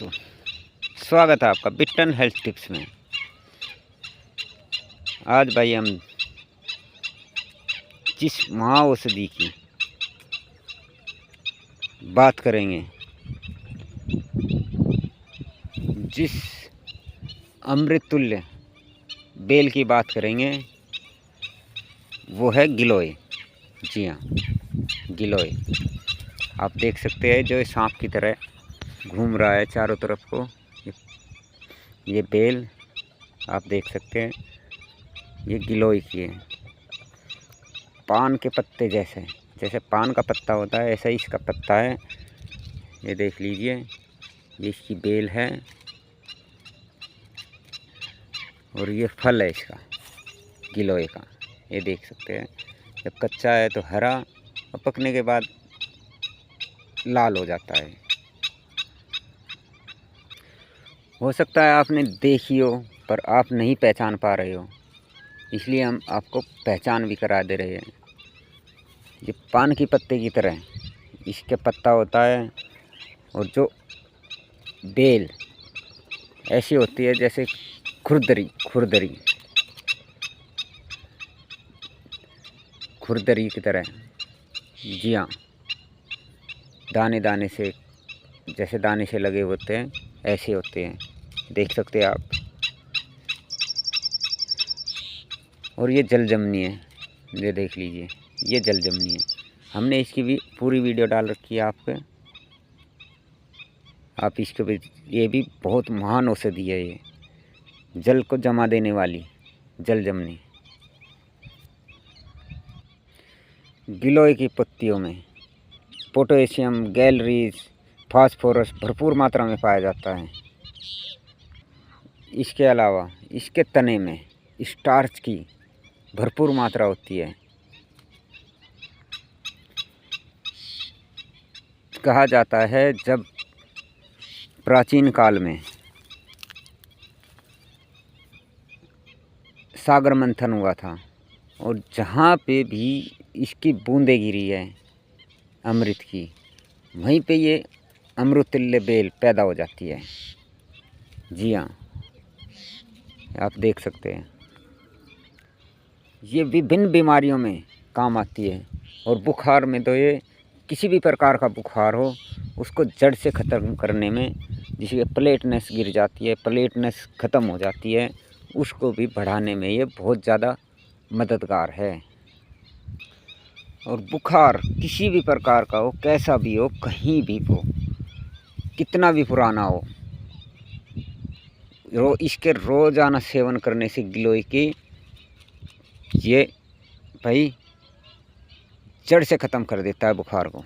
वबरकातुहू। स्वागत है आपका बिट्टन हेल्थ टिप्स में। आज भाई हम जिस महाऔषधि की बात करेंगे, जिस अमृतुल्य बेल की बात करेंगे, वो है गिलोय। जी हाँ, गिलोय आप देख सकते हैं, जो सांप की तरह घूम रहा है चारों तरफ को। ये बेल आप देख सकते हैं, ये गिलोय की है। पान के पत्ते जैसे, जैसे पान का पत्ता होता है, ऐसा ही इसका पत्ता है। ये देख लीजिए, ये इसकी बेल है और ये फल है इसका गिलोय का। ये देख सकते हैं, जब कच्चा है तो हरा और पकने के बाद लाल हो जाता है। हो सकता है आपने देखी हो, पर आप नहीं पहचान पा रहे हो, इसलिए हम आपको पहचान भी करा दे रहे हैं। ये पान की पत्ते की तरह इसके पत्ता होता है और जो बेल ऐसी होती है जैसे खुरदरी की तरह। जी हाँ, दाने दाने से, जैसे दाने से लगे होते हैं, ऐसे होते हैं। देख सकते हैं आप। और ये जलजमनी है, ये देख लीजिए, ये जलजमनी है। हमने इसकी भी पूरी वीडियो डाल रखी है आपके। आप इसके भी, ये भी बहुत महान औषधि है। ये जल को जमा देने वाली जलजमनी। गिलोय की पत्तियों में पोटेशियम, कैलोरीज, फास्फोरस भरपूर मात्रा में पाया जाता है। इसके अलावा इसके तने में स्टार्च की भरपूर मात्रा होती है। कहा जाता है, जब प्राचीन काल में सागर मंथन हुआ था और जहाँ पे भी इसकी बूंदें गिरी है अमृत की, वहीं पे ये अमृतुल्य बेल पैदा हो जाती है। जी हाँ, आप देख सकते हैं, ये विभिन्न बीमारियों में काम आती है। और बुखार में तो ये किसी भी प्रकार का बुखार हो, उसको जड़ से ख़त्म करने में, जिसकी प्लेटनेस गिर जाती है, प्लेटनेस ख़त्म हो जाती है, उसको भी बढ़ाने में ये बहुत ज़्यादा मददगार है। और बुखार किसी भी प्रकार का हो, कैसा भी हो, कहीं भी हो, कितना भी पुराना हो, इसके रोज़ाना सेवन करने से गिलोय की ये भाई जड़ से ख़त्म कर देता है बुखार को।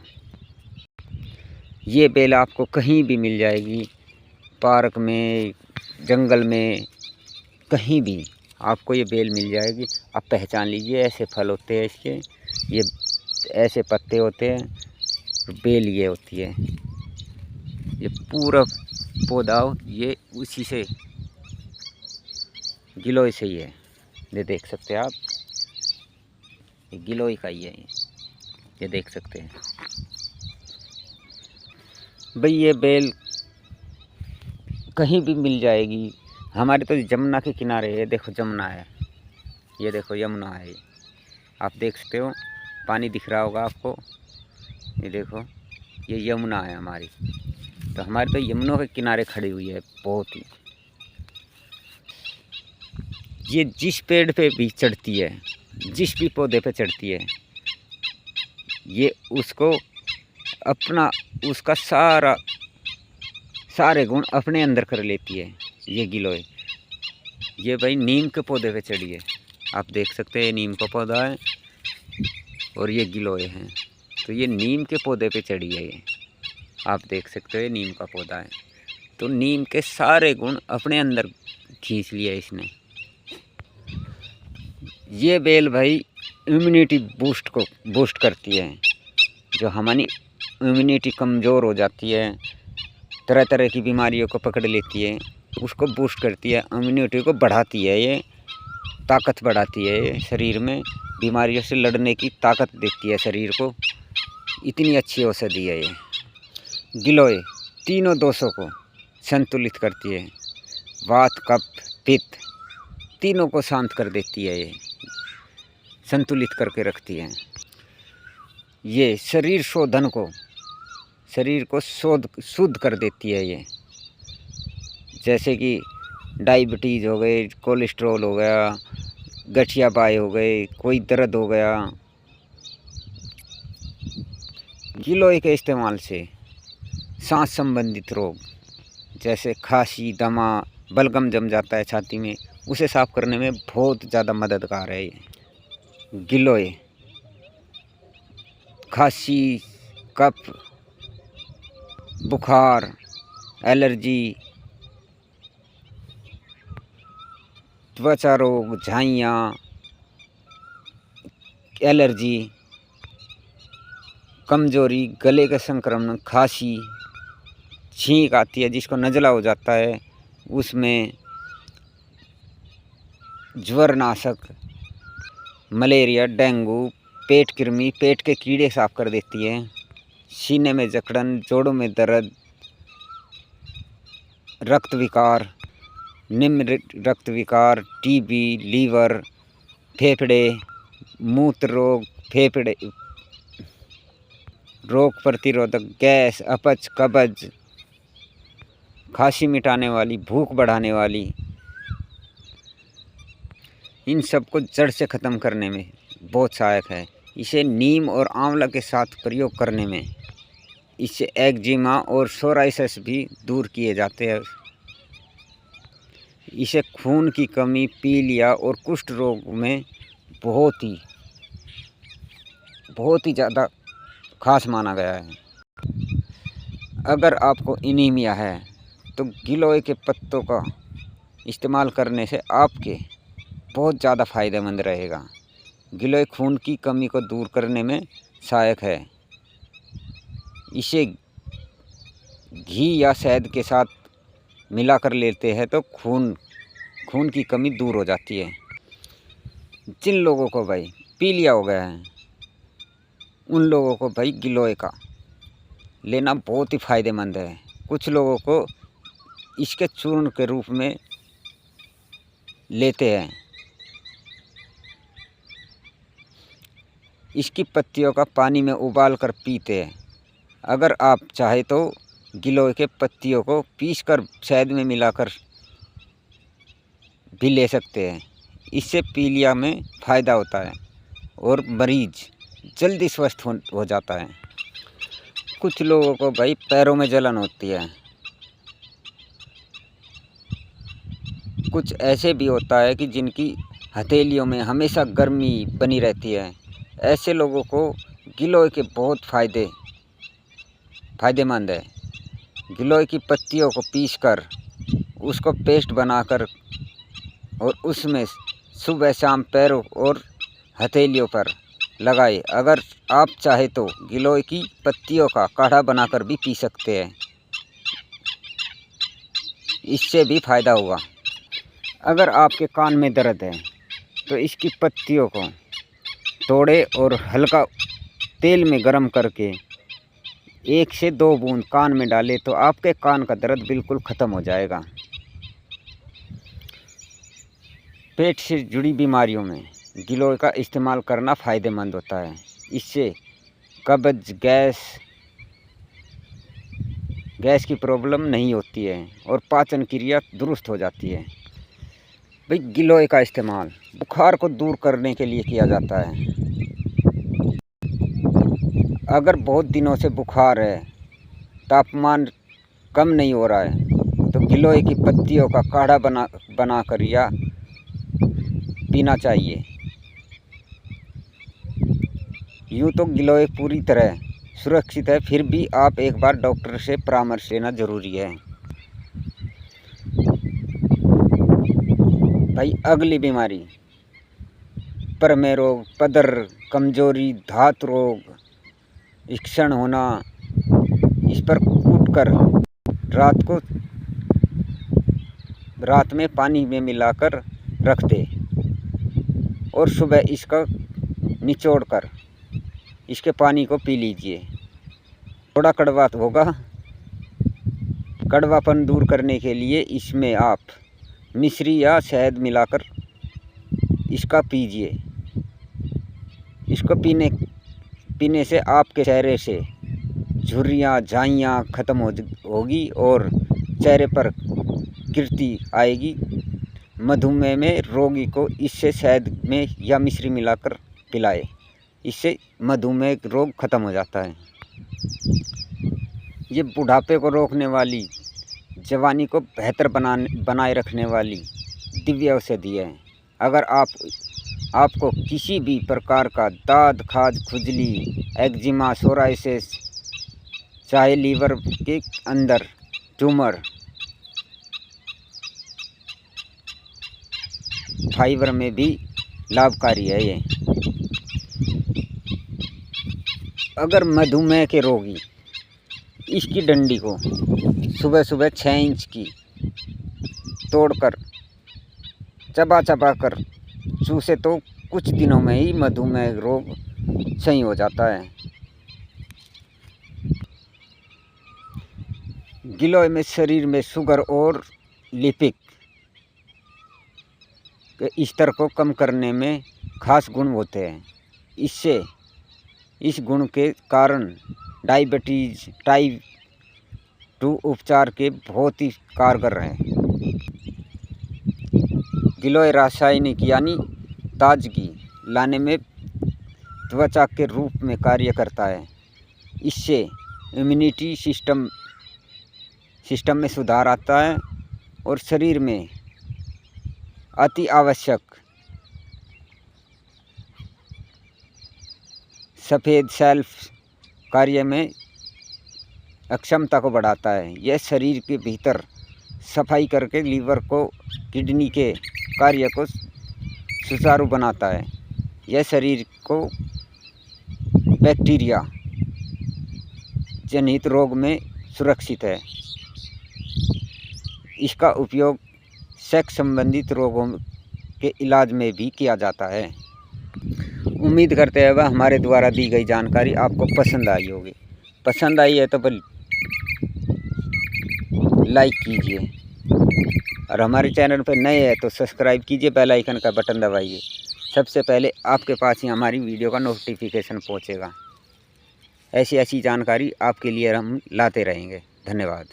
ये बेल आपको कहीं भी मिल जाएगी, पार्क में, जंगल में, कहीं भी आपको ये बेल मिल जाएगी। आप पहचान लीजिए, ऐसे फल होते हैं इसके, ये ऐसे पत्ते होते हैं, बेल ये होती है। ये पूरा पौधा ये उसी से, गिलोय से ही है। ये देख सकते हैं आप, ये गिलोय का ही है। ये देख सकते हैं भाई, ये बेल कहीं भी मिल जाएगी। हमारे तो जमुना के किनारे है, देखो जमुना है, ये देखो यमुना है। आप देख सकते हो, पानी दिख रहा होगा आपको। ये देखो, ये यमुना है हमारी। तो हमारे तो यमुनों के किनारे खड़ी हुई है बहुत ही। ये जिस पेड़ पे भी चढ़ती है, जिस भी पौधे पे चढ़ती है, ये उसको अपना, उसका सारे गुण अपने अंदर कर लेती है ये गिलोय। ये भाई नीम के पौधे पे चढ़ी है, आप देख सकते हैं, ये नीम का पौधा है और ये गिलोय है। तो ये नीम के पौधे पे चढ़ी है ये, आप देख सकते हो, ये नीम का पौधा है। तो नीम के सारे गुण अपने अंदर खींच लिया इसने। ये बेल भाई इम्यूनिटी बूस्ट करती है। जो हमारी इम्यूनिटी कमज़ोर हो जाती है, तरह तरह की बीमारियों को पकड़ लेती है, उसको बूस्ट करती है, इम्यूनिटी को बढ़ाती है, ये ताकत बढ़ाती है, ये शरीर में बीमारियों से लड़ने की ताकत देती है शरीर को। इतनी अच्छी औषधि है ये गिलोय। तीनों दोषों को संतुलित करती है। वात कफ पित्त तीनों को शांत कर देती है, ये संतुलित करके रखती है। ये शरीर को शुद्ध कर देती है। ये जैसे कि डायबिटीज़ हो गई, कोलेस्ट्रॉल हो गया, गठिया बाय हो गए, कोई दर्द हो गया, गिलोय के इस्तेमाल से सांस संबंधित रोग जैसे खांसी, दमा, बलगम जम जाता है छाती में, उसे साफ करने में बहुत ज़्यादा मददगार है ये गिलोय। खांसी, कफ, बुखार, एलर्जी, त्वचा रोग, झाइयाँ, एलर्जी, कमजोरी, गले के संक्रमण, खांसी, छींक आती है जिसको नज़ला हो जाता है, उसमें ज्वरनाशक, मलेरिया, डेंगू, पेट कृमि, पेट के कीड़े साफ कर देती है। सीने में जकड़न, जोड़ों में दर्द, रक्त विकार, निम्न रक्त विकार, टीबी, लीवर, फेफड़े, मूत्र रोग, फेफड़े रोग प्रतिरोधक, गैस, अपच, कब्ज, खांसी मिटाने वाली, भूख बढ़ाने वाली, इन सब को जड़ से ख़त्म करने में बहुत सहायक है। इसे नीम और आंवला के साथ प्रयोग करने में इससे एक्जिमा और सोराइसिस भी दूर किए जाते हैं। इसे खून की कमी, पीलिया और कुष्ठ रोग में बहुत ही ज़्यादा खास माना गया है। अगर आपको एनीमिया है तो गिलोय के पत्तों का इस्तेमाल करने से आपके बहुत ज़्यादा फ़ायदेमंद रहेगा। गिलोय खून की कमी को दूर करने में सहायक है। इसे घी या शहद के साथ मिलाकर लेते हैं तो खून की कमी दूर हो जाती है। जिन लोगों को भाई पीलिया हो गया है उन लोगों को भाई गिलोय का लेना बहुत ही फ़ायदेमंद है। कुछ लोगों को इसके चूर्ण के रूप में लेते हैं। इसकी पत्तियों का पानी में उबाल कर पीते हैं। अगर आप चाहे तो गिलोय के पत्तियों को पीसकर शहद में मिलाकर भी ले सकते हैं। इससे पीलिया में फ़ायदा होता है और मरीज जल्दी स्वस्थ हो जाता है। कुछ लोगों को भाई पैरों में जलन होती है। कुछ ऐसे भी होता है कि जिनकी हथेलियों में हमेशा गर्मी बनी रहती है। ऐसे लोगों को गिलोय के बहुत फ़ायदेमंद है। गिलोय की पत्तियों को पीसकर उसको पेस्ट बनाकर और उसमें सुबह शाम पैरों और हथेलियों पर लगाए। अगर आप चाहे तो गिलोय की पत्तियों का काढ़ा बनाकर भी पी सकते हैं, इससे भी फ़ायदा होगा। अगर आपके कान में दर्द है तो इसकी पत्तियों को तोड़े और हल्का तेल में गरम करके 1 से 2 बूंद कान में डालें तो आपके कान का दर्द बिल्कुल ख़त्म हो जाएगा। पेट से जुड़ी बीमारियों में गिलोय का इस्तेमाल करना फ़ायदेमंद होता है। इससे कब्ज, गैस की प्रॉब्लम नहीं होती है और पाचन क्रिया दुरुस्त हो जाती है। भाई गिलोय का इस्तेमाल बुखार को दूर करने के लिए किया जाता है। अगर बहुत दिनों से बुखार है, तापमान कम नहीं हो रहा है तो गिलोय की पत्तियों का काढ़ा बनाकर या पीना चाहिए। यूँ तो गिलोय पूरी तरह सुरक्षित है, फिर भी आप एक बार डॉक्टर से परामर्श लेना ज़रूरी है। भाई अगली बीमारी प्रमेह रोग, पदर, कमजोरी, धातु रोग, क्षण होना, इस पर कूटकर रात में पानी में मिलाकर रख दे और सुबह इसका निचोड़कर इसके पानी को पी लीजिए। थोड़ा कड़वा होगा कड़वापन दूर करने के लिए इसमें आप मिश्री या शहद मिलाकर इसका पीजिए। इसको पीने से आपके चेहरे से झुर्रियाँ झाइयाँ ख़त्म होगी और चेहरे पर कीर्ति आएगी। मधुमेह में रोगी को इससे शहद में या मिश्री मिलाकर पिलाए, इससे मधुमेह रोग ख़त्म हो जाता है। ये बुढ़ापे को रोकने वाली, जवानी को बेहतर बनाए रखने वाली दिव्य औषधि है। अगर आपको किसी भी प्रकार का दाद खाज खुजली एक्जिमा सोराइसिस, चाहे लीवर के अंदर ट्यूमर, फाइबर में भी लाभकारी है ये। अगर मधुमेह के रोगी इसकी डंडी को सुबह सुबह 6 इंच की तोड़कर चबा कर चूसे तो कुछ दिनों में ही मधुमेह रोग सही हो जाता है। गिलोय में शरीर में शुगर और लिपिड के स्तर को कम करने में खास गुण होते हैं। इस गुण के कारण डायबिटीज टाइप 2 उपचार के बहुत ही कारगर हैं। गिलोय रासायनिक यानी ताजगी लाने में त्वचा के रूप में कार्य करता है। इससे इम्यूनिटी सिस्टम में सुधार आता है और शरीर में अति आवश्यक सफ़ेद सेल कार्य में अक्षमता को बढ़ाता है। यह शरीर के भीतर सफाई करके लीवर को, किडनी के कार्य को सुचारू बनाता है। यह शरीर को बैक्टीरिया जनित रोग में सुरक्षित है। इसका उपयोग सेक्स संबंधित रोगों के इलाज में भी किया जाता है। उम्मीद करते हैं वह हमारे द्वारा दी गई जानकारी आपको पसंद आई होगी। पसंद आई है तो लाइक कीजिए और हमारे चैनल पर नए हैं तो सब्सक्राइब कीजिए, बेल आइकन का बटन दबाइए। सबसे पहले आपके पास ही हमारी वीडियो का नोटिफिकेशन पहुंचेगा। ऐसी जानकारी आपके लिए हम लाते रहेंगे। धन्यवाद।